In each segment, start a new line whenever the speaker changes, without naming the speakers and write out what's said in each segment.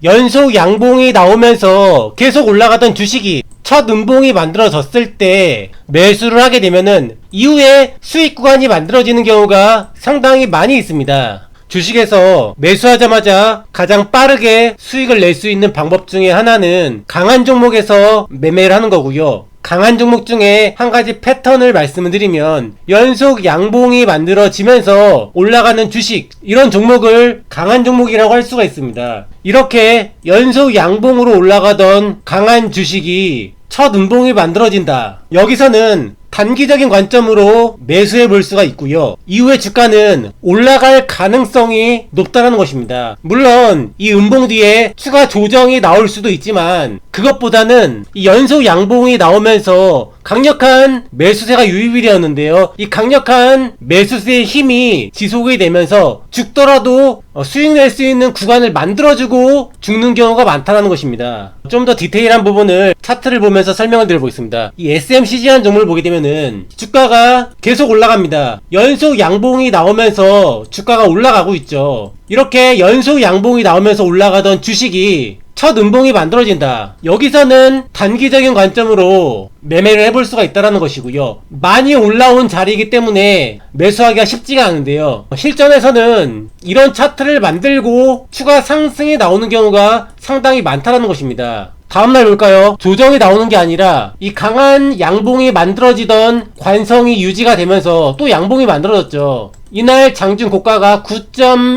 연속 양봉이 나오면서 계속 올라가던 주식이 첫 음봉이 만들어졌을 때 매수를 하게 되면은 이후에 수익 구간이 만들어지는 경우가 상당히 많이 있습니다. 주식에서 매수하자마자 가장 빠르게 수익을 낼 수 있는 방법 중에 하나는 강한 종목에서 매매를 하는 거고요. 강한 종목 중에 한 가지 패턴을 말씀을 드리면 연속 양봉이 만들어지면서 올라가는 주식, 이런 종목을 강한 종목이라고 할 수가 있습니다. 이렇게 연속 양봉으로 올라가던 강한 주식이 첫 음봉이 만들어진다. 여기서는 단기적인 관점으로 매수해 볼 수가 있고요. 이후에 주가는 올라갈 가능성이 높다는 것입니다. 물론 이 음봉 뒤에 추가 조정이 나올 수도 있지만 그것보다는 이 연속 양봉이 나오면서 강력한 매수세가 유입이 되었는데요. 이 강력한 매수세의 힘이 지속이 되면서 죽더라도 수익 낼 수 있는 구간을 만들어주고 죽는 경우가 많다는 것입니다. 좀 더 디테일한 부분을 차트를 보면서 설명을 드려보겠습니다. 이 SMCG라는 종목을 보게 되면은 주가가 계속 올라갑니다. 연속 양봉이 나오면서 주가가 올라가고 있죠. 이렇게 연속 양봉이 나오면서 올라가던 주식이 첫 음봉이 만들어진다. 여기서는 단기적인 관점으로 매매를 해볼 수가 있다는 것이고요. 많이 올라온 자리이기 때문에 매수하기가 쉽지가 않은데요. 실전에서는 이런 차트를 만들고 추가 상승이 나오는 경우가 상당히 많다는 것입니다. 다음날 볼까요? 조정이 나오는 게 아니라 이 강한 양봉이 만들어지던 관성이 유지가 되면서 또 양봉이 만들어졌죠. 이날 장중 고가가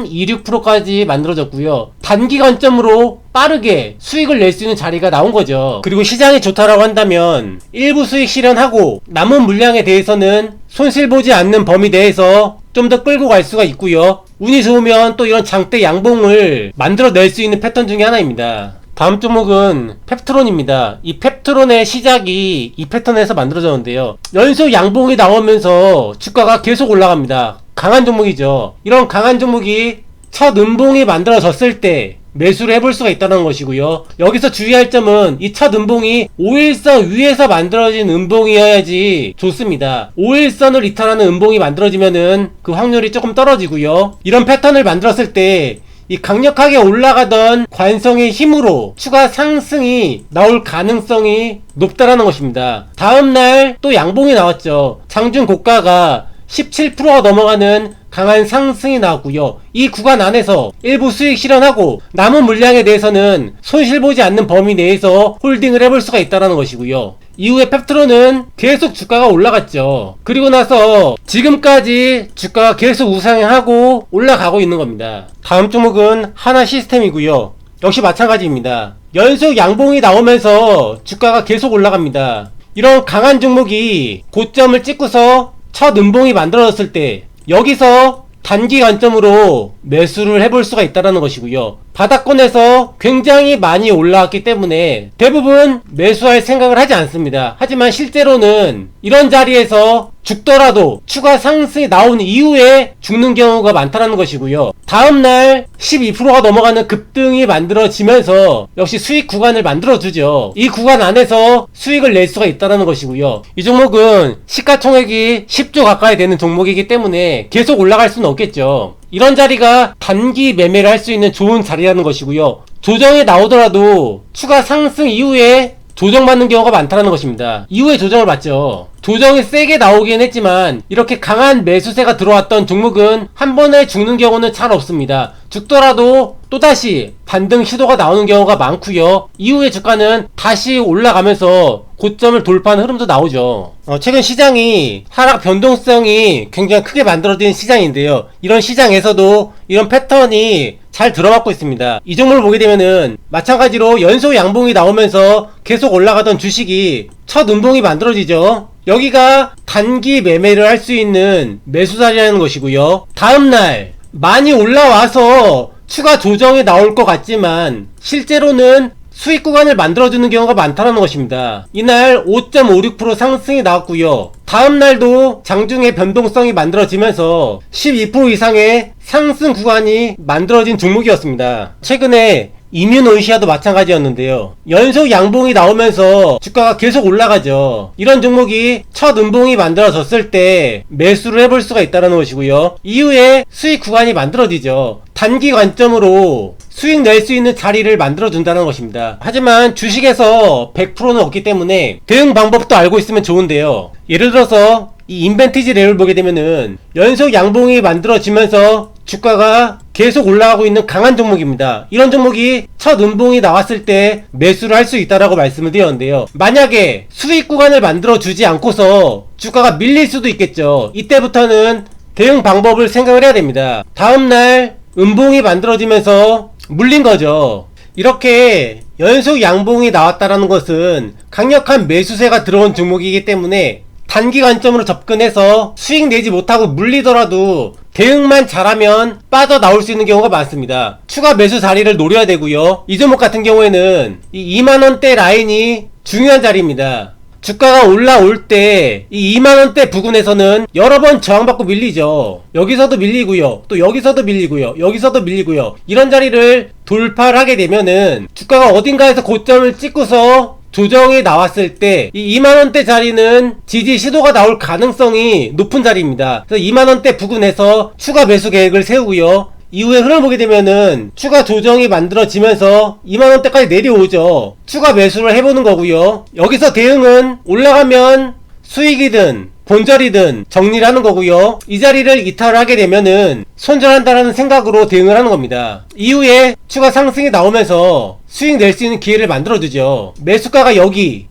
9.26%까지 만들어졌고요. 단기 관점으로 빠르게 수익을 낼 수 있는 자리가 나온 거죠. 그리고 시장이 좋다라고 한다면 일부 수익 실현하고 남은 물량에 대해서는 손실 보지 않는 범위 내에서 좀 더 끌고 갈 수가 있고요. 운이 좋으면 또 이런 장대 양봉을 만들어낼 수 있는 패턴 중에 하나입니다. 다음 종목은 펩트론입니다. 이 펩트론의 시작이 이 패턴에서 만들어졌는데요. 연속 양봉이 나오면서 주가가 계속 올라갑니다. 강한 종목이죠. 이런 강한 종목이 첫 음봉이 만들어졌을 때 매수를 해볼 수가 있다는 것이고요. 여기서 주의할 점은 이 첫 음봉이 5일선 위에서 만들어진 음봉이어야지 좋습니다. 5일선을 이탈하는 음봉이 만들어지면은 그 확률이 조금 떨어지고요. 이런 패턴을 만들었을 때 이 강력하게 올라가던 관성의 힘으로 추가 상승이 나올 가능성이 높다라는 것입니다. 다음날 또 양봉이 나왔죠. 장중 고가가 17%가 넘어가는 강한 상승이 나왔고요. 이 구간 안에서 일부 수익 실현하고 남은 물량에 대해서는 손실 보지 않는 범위 내에서 홀딩을 해볼 수가 있다는 것이고요. 이후에 펩트론은 계속 주가가 올라갔죠. 그리고 나서 지금까지 주가가 계속 우상향하고 올라가고 있는 겁니다. 다음 종목은 하나시스템이고요. 역시 마찬가지입니다. 연속 양봉이 나오면서 주가가 계속 올라갑니다. 이런 강한 종목이 고점을 찍고서 첫 음봉이 만들어졌을 때 여기서 단기 관점으로 매수를 해볼 수가 있다는 것이고요. 바닥권에서 굉장히 많이 올라왔기 때문에 대부분 매수할 생각을 하지 않습니다. 하지만 실제로는 이런 자리에서 죽더라도 추가 상승이 나온 이후에 죽는 경우가 많다는 것이고요. 다음날 12%가 넘어가는 급등이 만들어지면서 역시 수익 구간을 만들어주죠. 이 구간 안에서 수익을 낼 수가 있다는 것이고요. 이 종목은 시가총액이 10조 가까이 되는 종목이기 때문에 계속 올라갈 수는 없겠죠. 이런 자리가 단기 매매를 할 수 있는 좋은 자리라는 것이고요. 조정이 나오더라도 추가 상승 이후에 조정받는 경우가 많다는 것입니다. 이후에 조정을 받죠. 조정이 세게 나오긴 했지만 이렇게 강한 매수세가 들어왔던 종목은 한 번에 죽는 경우는 잘 없습니다. 죽더라도 또다시 반등 시도가 나오는 경우가 많고요. 이후에 주가는 다시 올라가면서 고점을 돌파하는 흐름도 나오죠. 최근 시장이 하락 변동성이 굉장히 크게 만들어진 시장인데요. 이런 시장에서도 이런 패턴이 잘 들어맞고 있습니다. 이 종목을 보게 되면은 마찬가지로 연속 양봉이 나오면서 계속 올라가던 주식이 첫 음봉이 만들어지죠. 여기가 단기 매매를 할 수 있는 매수 자리라는 것이고요. 다음날 많이 올라와서 추가 조정이 나올 것 같지만 실제로는 수익 구간을 만들어주는 경우가 많다는 것입니다. 이날 5.56% 상승이 나왔고요. 다음날도 장중에 변동성이 만들어지면서 12% 이상의 상승 구간이 만들어진 종목이었습니다. 최근에 이뮤노이시아도 마찬가지였는데요. 연속 양봉이 나오면서 주가가 계속 올라가죠. 이런 종목이 첫 음봉이 만들어졌을 때 매수를 해볼 수가 있다는 것이고요. 이후에 수익 구간이 만들어지죠. 단기 관점으로 수익 낼 수 있는 자리를 만들어 준다는 것입니다. 하지만 주식에서 100%는 없기 때문에 대응 방법도 알고 있으면 좋은데요. 예를 들어서 이 인벤티지 랩을 보게 되면은 연속 양봉이 만들어지면서 주가가 계속 올라가고 있는 강한 종목입니다. 이런 종목이 첫 음봉이 나왔을 때 매수를 할 수 있다라고 말씀을 드렸는데요. 만약에 수익 구간을 만들어 주지 않고서 주가가 밀릴 수도 있겠죠. 이때부터는 대응 방법을 생각을 해야 됩니다. 다음날 음봉이 만들어지면서 물린 거죠. 이렇게 연속 양봉이 나왔다라는 것은 강력한 매수세가 들어온 종목이기 때문에 단기 관점으로 접근해서 수익 내지 못하고 물리더라도 대응만 잘하면 빠져나올 수 있는 경우가 많습니다. 추가 매수 자리를 노려야 되고요. 이 종목 같은 경우에는 이 2만원대 라인이 중요한 자리입니다. 주가가 올라올 때 이 2만원대 부근에서는 여러 번 저항받고 밀리죠. 여기서도 밀리고요, 또 여기서도 밀리고요, 여기서도 밀리고요. 이런 자리를 돌파를 하게 되면은 주가가 어딘가에서 고점을 찍고서 조정이 나왔을 때 이 2만원대 자리는 지지 시도가 나올 가능성이 높은 자리입니다. 그래서 2만원대 부근에서 추가 매수 계획을 세우고요. 이후에 흐름을 보게 되면은 추가 조정이 만들어지면서 2만원대까지 내려오죠. 추가 매수를 해보는 거고요. 여기서 대응은 올라가면 수익이든 본절이든 정리를 하는 거고요. 이 자리를 이탈을 하게 되면은 손절한다라는 생각으로 대응을 하는 겁니다. 이후에 추가 상승이 나오면서 수익 낼 수 있는 기회를 만들어주죠. 매수가가 여기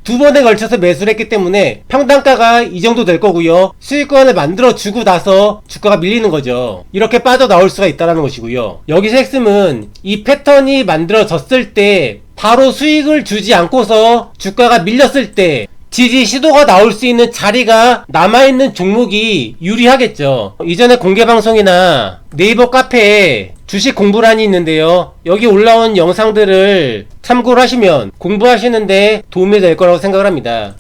두 번에 걸쳐서 매수를 했기 때문에 평단가가 이 정도 될 거고요. 수익권을 만들어주고 나서 주가가 밀리는 거죠. 이렇게 빠져나올 수가 있다는 것이고요. 여기서 핵심은 이 패턴이 만들어졌을 때 바로 수익을 주지 않고서 주가가 밀렸을 때 지지 시도가 나올 수 있는 자리가 남아있는 종목이 유리하겠죠. 이전에 공개방송이나 네이버 카페에 주식 공부란이 있는데요. 여기 올라온 영상들을 참고를 하시면 공부하시는데 도움이 될 거라고 생각을 합니다.